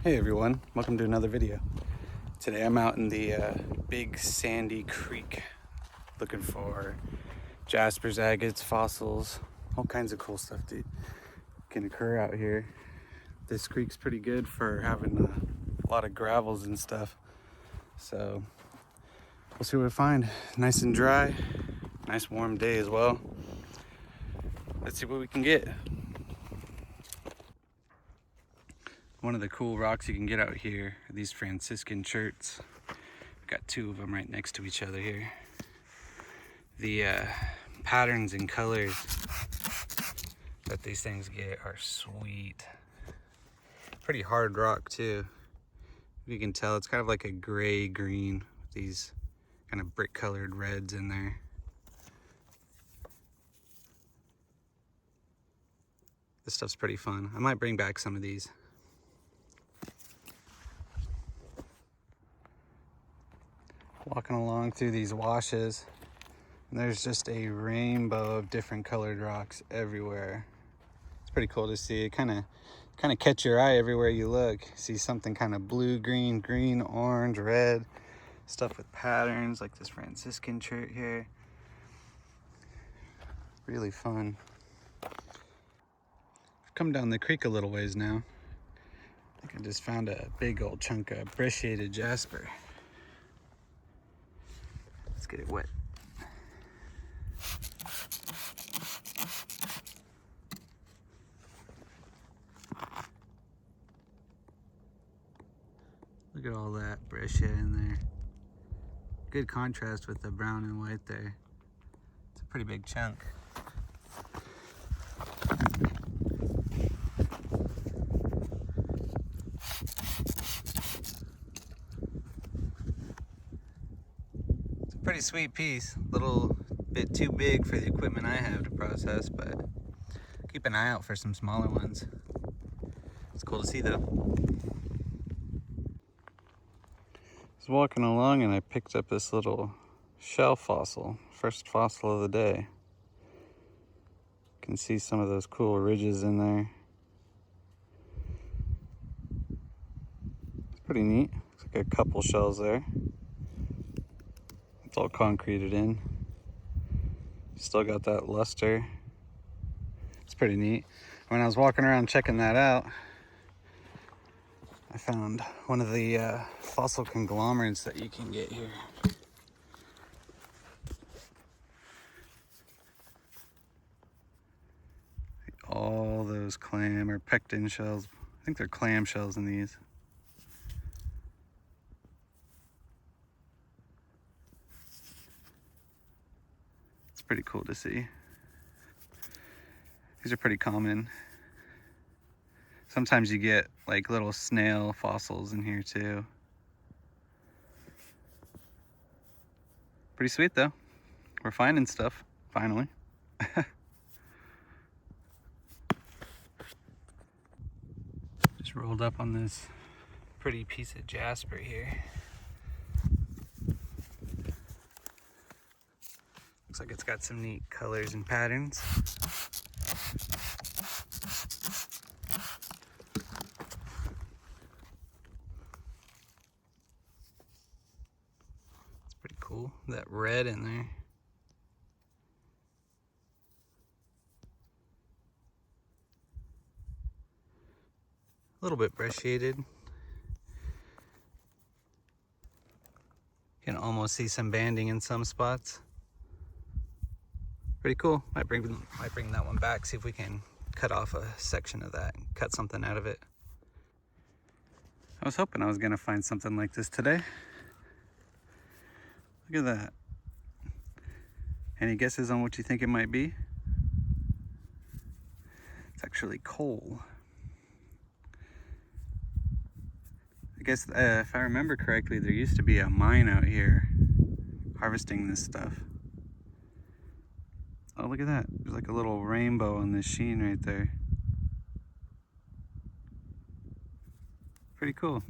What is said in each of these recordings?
Hey everyone, welcome to another video. Today I'm out in the big sandy creek looking for jaspers, agates, fossils, all kinds of cool stuff that can occur out here. This creek's pretty good for having a lot of gravels and stuff. So we'll see what we find. Nice and dry, nice warm day as well. Let's see what we can get. One of the cool rocks you can get out here are these Franciscan cherts. We've got two of them right next to each other here. The patterns and colors that these things get are sweet. Pretty hard rock too. You can tell it's kind of like a gray green with these kind of brick colored reds in there. This stuff's pretty fun. I might bring back some of these. Walking along through these washes, and there's just a rainbow of different colored rocks everywhere. It's pretty cool to see. It kind of catch your eye everywhere you look. See something kind of blue, green, orange, red, stuff with patterns like this Franciscan chert here. Really fun. I've come down the creek a little ways now. I think I just found a big old chunk of brecciated jasper. Let's get it wet. Look at all that breccia in there. Good contrast with the brown and white there. It's a pretty big chunk. It's a pretty sweet piece. A little bit too big for the equipment I have to process, but keep an eye out for some smaller ones. It's cool to see though. I was walking along and I picked up this little shell fossil, first fossil of the day. You can see some of those cool ridges in there. It's pretty neat. Looks like a couple shells there. It's all concreted in. Still got that luster. It's pretty neat. When I was walking around checking that out, I found one of the fossil conglomerates that you can get here. All those clam or pectin shells. I think they're clam shells in these. It's pretty cool to see. These are pretty common. Sometimes you get like little snail fossils in here too. Pretty sweet though. We're finding stuff, finally. Just rolled up on this pretty piece of jasper here. Looks like it's got some neat colors and patterns. Pretty cool, that red in there. A little bit brecciated. You can almost see some banding in some spots. Pretty cool. Might bring that one back, see if we can cut off a section of that and cut something out of it. I was hoping I was gonna find something like this today. Look at that. Any guesses on what you think it might be? It's actually coal. I guess if I remember correctly, there used to be a mine out here harvesting this stuff. Oh, look at that. There's like a little rainbow on this sheen right there. Pretty cool.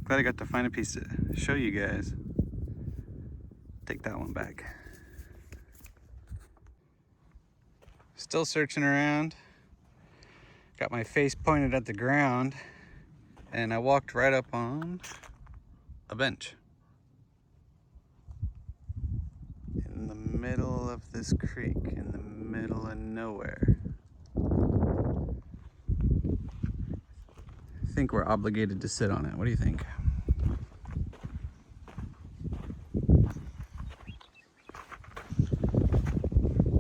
Glad I got to find a piece to show you guys. Take that one back. Still searching around. Got my face pointed at the ground. and I walked right up on a bench in the middle of this creek, in the middle of nowhere. I think we're obligated to sit on it. What do you think?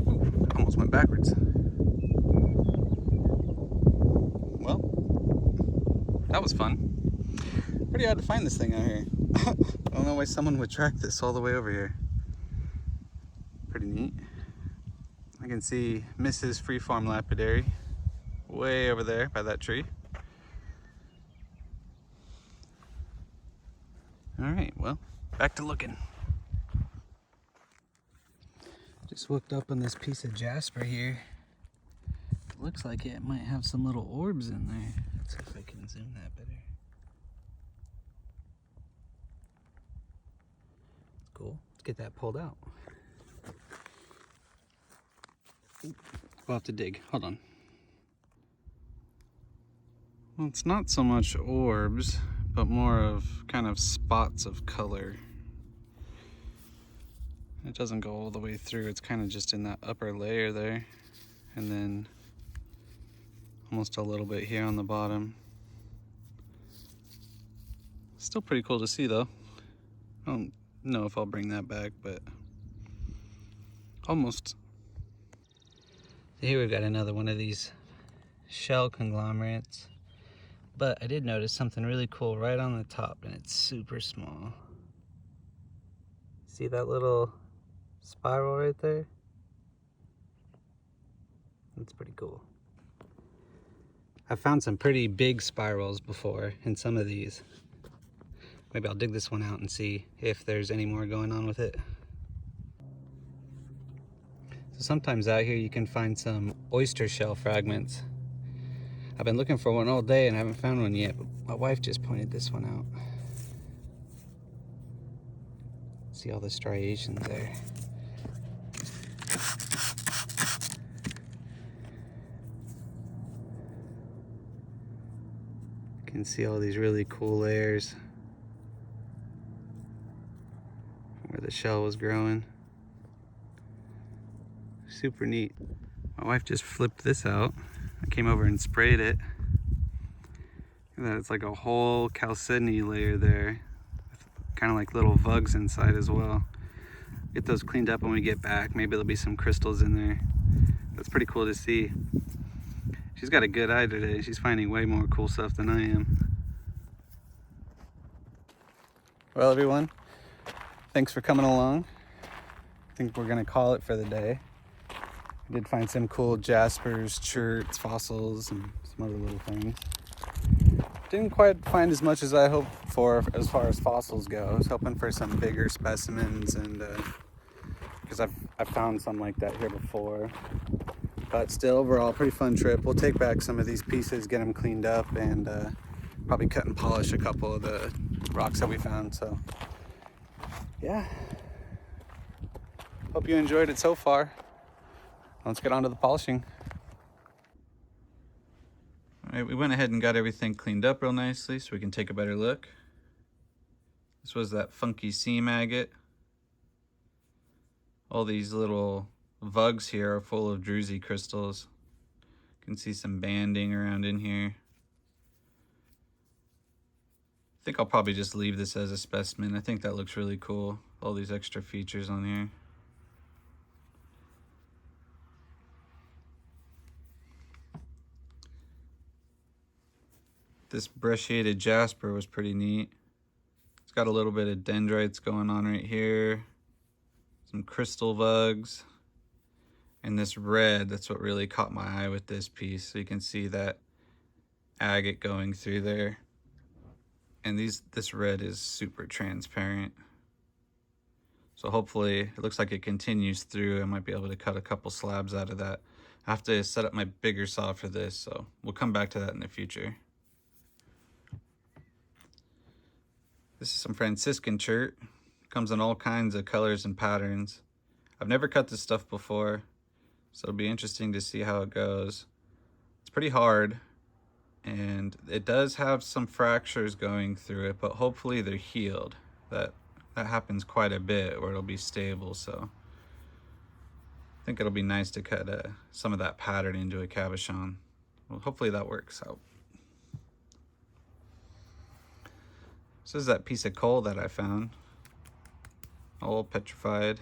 Ooh, almost went backwards. Well, that was fun. Pretty hard to find this thing out here. I don't know why someone would track this all the way over here. Pretty neat. I can see Mrs. Freeform Lapidary way over there by that tree. All right, well, back to looking. Just looked up on this piece of jasper here. It looks like it might have some little orbs in there. Let's see if I can zoom that better. Cool. Let's get that pulled out. We'll have to dig. Hold on. Well, it's not so much orbs, but more of kind of spots of color. It doesn't go all the way through. It's kind of just in that upper layer there. And then almost a little bit here on the bottom. Still pretty cool to see though. I don't know if I'll bring that back, but almost. So here we've got another one of these shell conglomerates, but I did notice something really cool right on the top, and it's super small. See that little spiral right there? That's pretty cool. I've found some pretty big spirals before in some of these. Maybe I'll dig this one out and see if there's any more going on with it. So sometimes out here you can find some oyster shell fragments. I've been looking for one all day and I haven't found one yet, but my wife just pointed this one out. See all the striations there. You can see all these really cool layers where the shell was growing. Super neat. My wife just flipped this out. I came over and sprayed it. Look at that, it's like a whole chalcedony layer there. Kind of like little vugs inside as well. Get those cleaned up when we get back. Maybe there'll be some crystals in there. That's pretty cool to see. She's got a good eye today. She's finding way more cool stuff than I am. Well, everyone, thanks for coming along. I think we're gonna call it for the day. I did find some cool jaspers, cherts, fossils, and some other little things. Didn't quite find as much as I hoped for as far as fossils go. I was hoping for some bigger specimens, and because I've found some like that here before. But still, overall, pretty fun trip. We'll take back some of these pieces, get them cleaned up, and probably cut and polish a couple of the rocks that we found. So, yeah. Hope you enjoyed it so far. Let's get on to the polishing. All right, we went ahead and got everything cleaned up real nicely so we can take a better look. This was that funky seam agate. All these little vugs here are full of druzy crystals. You can see some banding around in here. I think I'll probably just leave this as a specimen. I think that looks really cool. All these extra features on here. This brecciated jasper was pretty neat. It's got a little bit of dendrites going on right here. Some crystal vugs. And this red, that's what really caught my eye with this piece. So you can see that agate going through there. And this red is super transparent. So hopefully, it looks like it continues through. I might be able to cut a couple slabs out of that. I have to set up my bigger saw for this, so we'll come back to that in the future. This is some Franciscan chert. Comes in all kinds of colors and patterns. I've never cut this stuff before, so it'll be interesting to see how it goes. It's pretty hard, and it does have some fractures going through it, but hopefully they're healed. That happens quite a bit where it'll be stable, so I think it'll be nice to cut some of that pattern into a cabochon. Well, hopefully that works out. This is that piece of coal that I found, all petrified.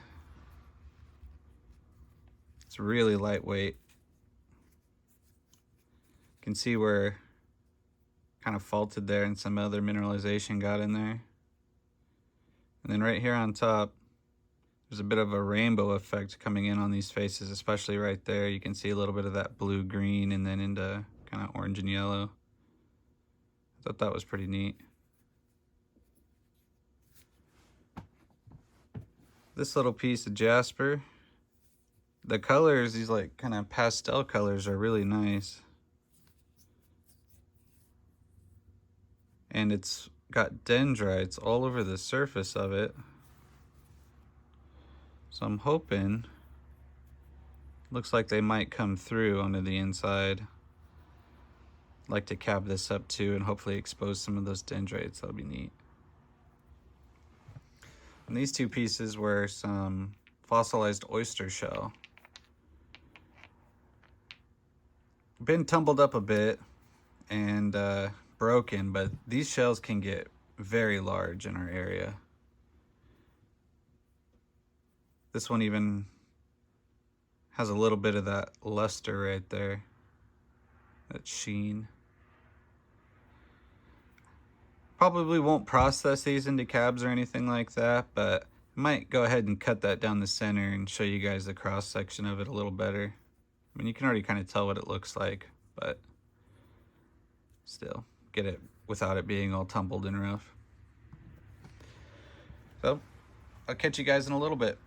It's really lightweight. You can see where kind of faulted there and some other mineralization got in there. And then right here on top, there's a bit of a rainbow effect coming in on these faces, especially right there. You can see a little bit of that blue-green and then into kind of orange and yellow. I thought that was pretty neat. This little piece of jasper, the colors, these like kind of pastel colors are really nice. And it's got dendrites all over the surface of it. So I'm hoping, looks like they might come through onto the inside. I'd like to cab this up too and hopefully expose some of those dendrites. That'll be neat. And these two pieces were some fossilized oyster shell. Been tumbled up a bit and broken, but these shells can get very large in our area. This one even has a little bit of that luster right there, that sheen. Probably won't process these into cabs or anything like that, but I might go ahead and cut that down the center and show you guys the cross section of it a little better. I mean, you can already kind of tell what it looks like, but still, get it without it being all tumbled and rough. So, I'll catch you guys in a little bit.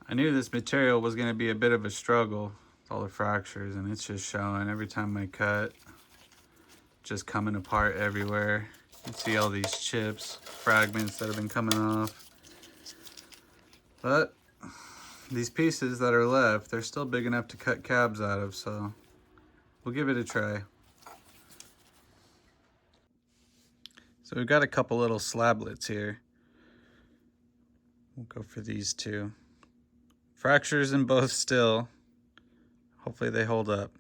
I knew this material was going to be a bit of a struggle with all the fractures, and it's just showing every time I cut, just coming apart everywhere. You can see all these chips, fragments that have been coming off. But these pieces that are left, they're still big enough to cut cabs out of, so we'll give it a try. So we've got a couple little slablets here. We'll go for these two. Fractures in both still. Hopefully they hold up.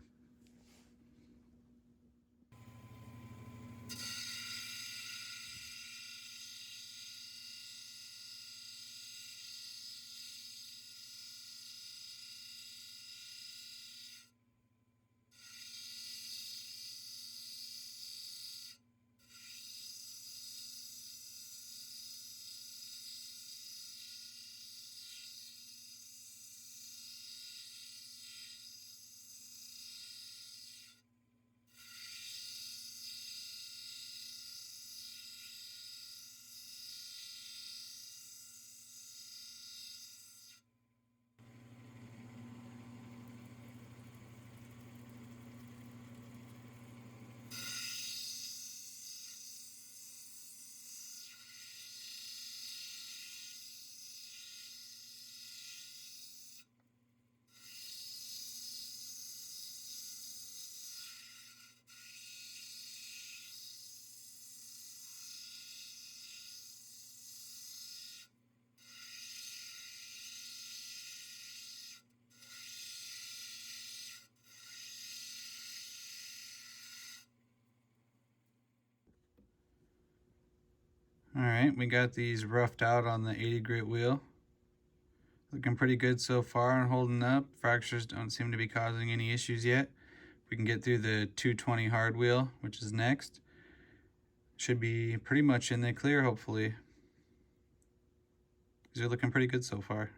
Alright, we got these roughed out on the 80 grit wheel. Looking pretty good so far and holding up. Fractures don't seem to be causing any issues yet. We can get through the 220 hard wheel, which is next. Should be pretty much in the clear, hopefully. These are looking pretty good so far.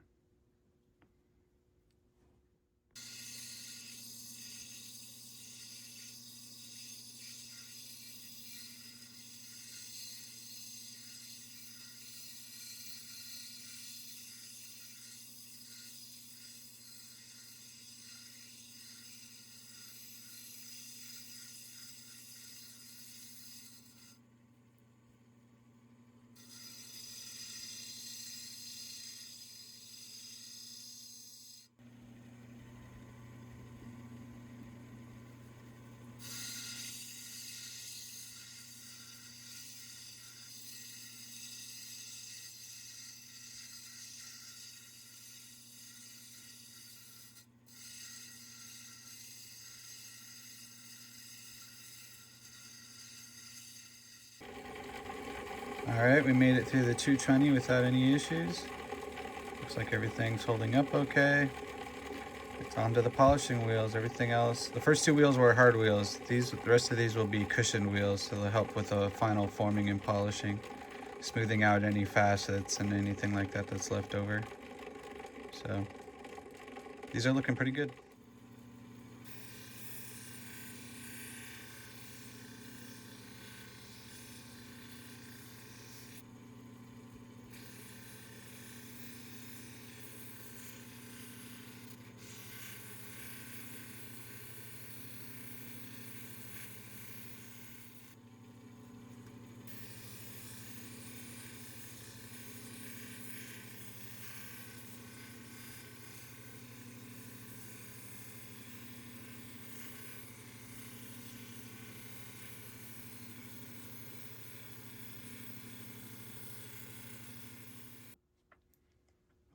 Alright, we made it through the 220 without any issues. Looks like everything's holding up okay. It's on to the polishing wheels. Everything else, the first two wheels were hard wheels. The rest of these will be cushioned wheels, so they'll help with the final forming and polishing, smoothing out any facets and anything like that that's left over. So these are looking pretty good.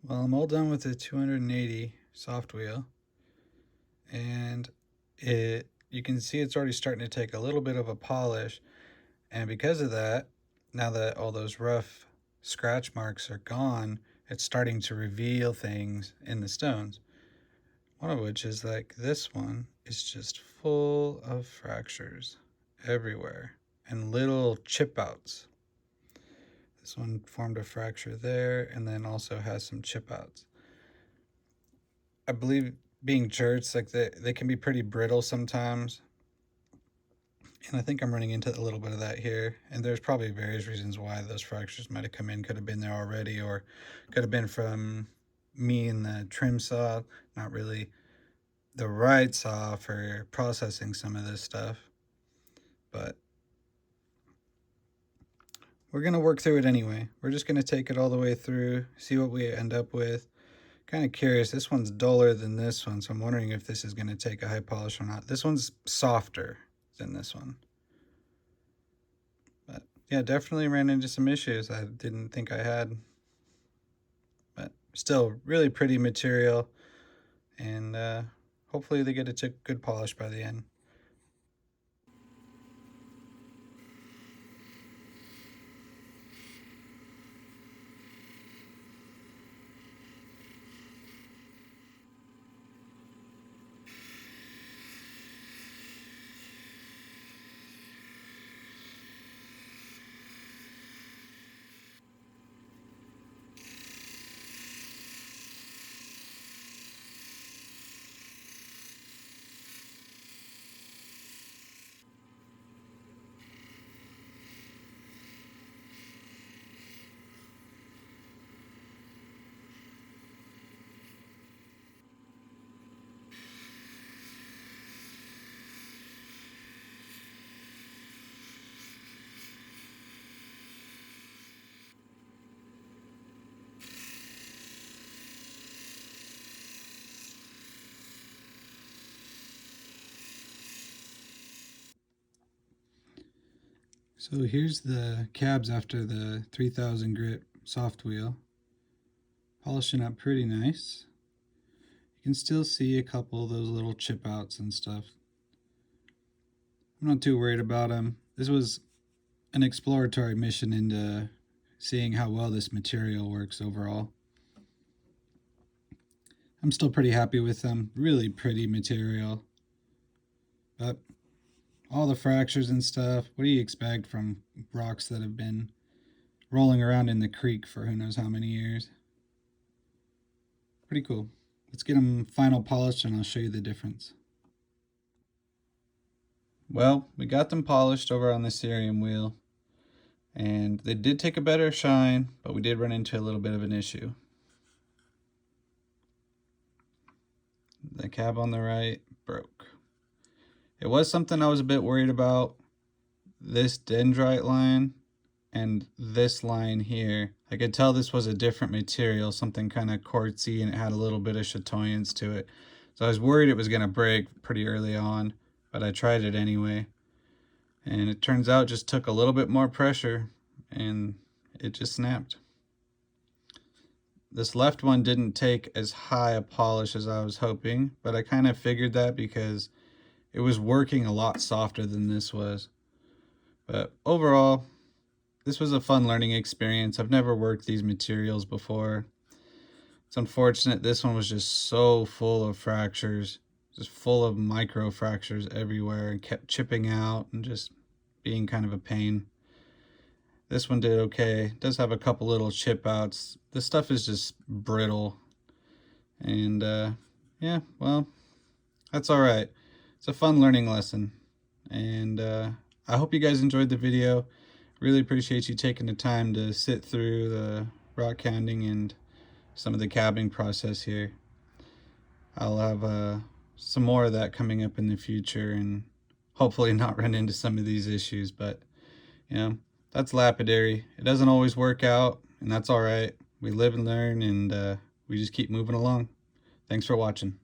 Well, I'm all done with the 280 soft wheel, and you can see it's already starting to take a little bit of a polish, and because of that, now that all those rough scratch marks are gone, it's starting to reveal things in the stones. One of which is like this one is just full of fractures everywhere and little chip outs. This one formed a fracture there and then also has some chip outs. I believe being jerts, like they can be pretty brittle sometimes. And I think I'm running into a little bit of that here. And there's probably various reasons why those fractures might have come in. Could have been there already, or could have been from me and the trim saw, not really the right saw for processing some of this stuff. But we're going to work through it anyway. We're just going to take it all the way through, see what we end up with. Kind of curious, this one's duller than this one, so I'm wondering if this is going to take a high polish or not. This one's softer than this one. But yeah, definitely ran into some issues I didn't think I had. But still, really pretty material, and hopefully they get a good polish by the end. So here's the cabs after the 3000 grit soft wheel. Polishing up pretty nice. You can still see a couple of those little chip outs and stuff. I'm not too worried about them. This was an exploratory mission into seeing how well this material works overall. I'm still pretty happy with them. Really pretty material. But all the fractures and stuff, what do you expect from rocks that have been rolling around in the creek for who knows how many years? Pretty cool. Let's get them final polished and I'll show you the difference. Well, we got them polished over on the cerium wheel, and they did take a better shine, but we did run into a little bit of an issue. The cab on the right broke. It was something I was a bit worried about. This dendrite line and this line here, I could tell this was a different material, something kind of quartzy, and it had a little bit of chatoyance to it. So I was worried it was going to break pretty early on, but I tried it anyway. And it turns out it just took a little bit more pressure and it just snapped. This left one didn't take as high a polish as I was hoping, but I kind of figured that because it was working a lot softer than this was. But overall, this was a fun learning experience. I've never worked these materials before. It's unfortunate this one was just so full of fractures, just full of micro fractures everywhere, and kept chipping out and just being kind of a pain. This one did okay. It does have a couple little chip outs. This stuff is just brittle. And yeah, well, that's all right. It's a fun learning lesson. And I hope you guys enjoyed the video. Really appreciate you taking the time to sit through the rockhounding and some of the cabbing process here. I'll have some more of that coming up in the future and hopefully not run into some of these issues. But, you know, that's lapidary. It doesn't always work out, and that's all right. We live and learn, and we just keep moving along. Thanks for watching.